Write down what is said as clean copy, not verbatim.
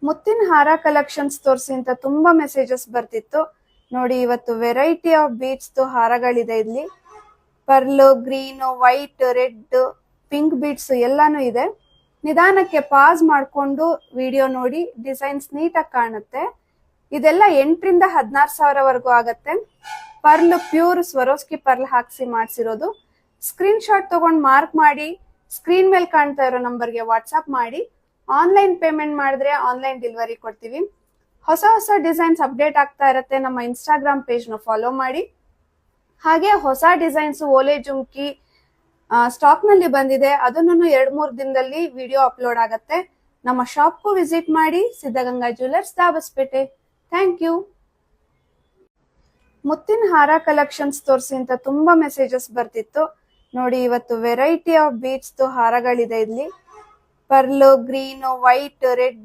ಮುತ್ತಿನ ಹಾರ ಕಲೆಕ್ಷನ್ಸ್ ತೋರಿಸಿ ಅಂತ ತುಂಬಾ ಮೆಸೇಜಸ್ ಬರ್ತಿತ್ತು. ನೋಡಿ, ಇವತ್ತು ವೆರೈಟಿ ಆಫ್ ಬೀಡ್ಸ್ ಹಾರಗಳಿದೆ. ಇಲ್ಲಿ pearl, green, white, red, pink beads ಎಲ್ಲಾನು ಇದೆ. ನಿಧಾನಕ್ಕೆ ಪಾಸ್ ಮಾಡ್ಕೊಂಡು ವಿಡಿಯೋ ನೋಡಿ. ಡಿಸೈನ್ಸ್ ನೀಟಾಗಿ ಕಾಣುತ್ತೆ. ಇದೆಲ್ಲ 8 ರಿಂದ 16 ಸಾವಿರವರೆಗೂ ಆಗತ್ತೆ. ಪರ್ಲ್ ಪ್ಯೂರ್ ಸ್ವರೋಸ್ಕಿ ಪರ್ಲ್ ಹಾಕ್ಸಿ ಮಾಡಿಸಿರೋದು. ಸ್ಕ್ರೀನ್ ಶಾಟ್ ತಗೊಂಡು ಮಾರ್ಕ್ ಮಾಡಿ ಸ್ಕ್ರೀನ್ ಮೇಲೆ ಕಾಣ್ತಾ ಇರೋ ನಂಬರ್ಗೆ ವಾಟ್ಸ್ಆಪ್ ಮಾಡಿ. ಆನ್ಲೈನ್ ಪೇಮೆಂಟ್ ಮಾಡಿದ್ರೆ ಆನ್ಲೈನ್ ಡೆಲಿವರಿ ಕೊಡ್ತೀವಿ. ಹೊಸ ಹೊಸ ಡಿಸೈನ್ಸ್ ಅಪ್ಡೇಟ್ ಆಗ್ತಾ ಇರುತ್ತೆ. ನಮ್ಮ ಇನ್ಸ್ಟಾಗ್ರಾಮ್ ಪೇಜ್ ನ ಫಾಲೋ ಮಾಡಿ. ಹಾಗೆ ಹೊಸ ಡಿಸೈನ್ಸ್ ಓಲೆ ಜುಮ್ಕಿ ಸ್ಟಾಕ್ ನಲ್ಲಿ ಬಂದಿದೆ. ಅದನ್ನು 2-3 ದಿನದಲ್ಲಿ ವಿಡಿಯೋ ಅಪ್ಲೋಡ್ ಆಗತ್ತೆ. ನಮ್ಮ ಶಾಪ್ಗೂ ವಿಸಿಟ್ ಮಾಡಿ. Siddaganga jewellers, Dabaspete. Thank you. ಮುತ್ತಿನ ಹಾರ ಕಲೆಕ್ಷನ್ಸ್ ತೋರಿಸಿ ಅಂತ ತುಂಬಾ ಮೆಸೇಜಸ್ ಬರ್ತಿತ್ತು. ನೋಡಿ, ಇವತ್ತು ವೆರೈಟಿ ಆಫ್ ಬೀಡ್ಸ್ ಹಾರಗಳಿದೆ. ಇಲ್ಲಿ ಪರ್ಲ್, ಗ್ರೀನ್, ವೈಟ್, ರೆಡ್,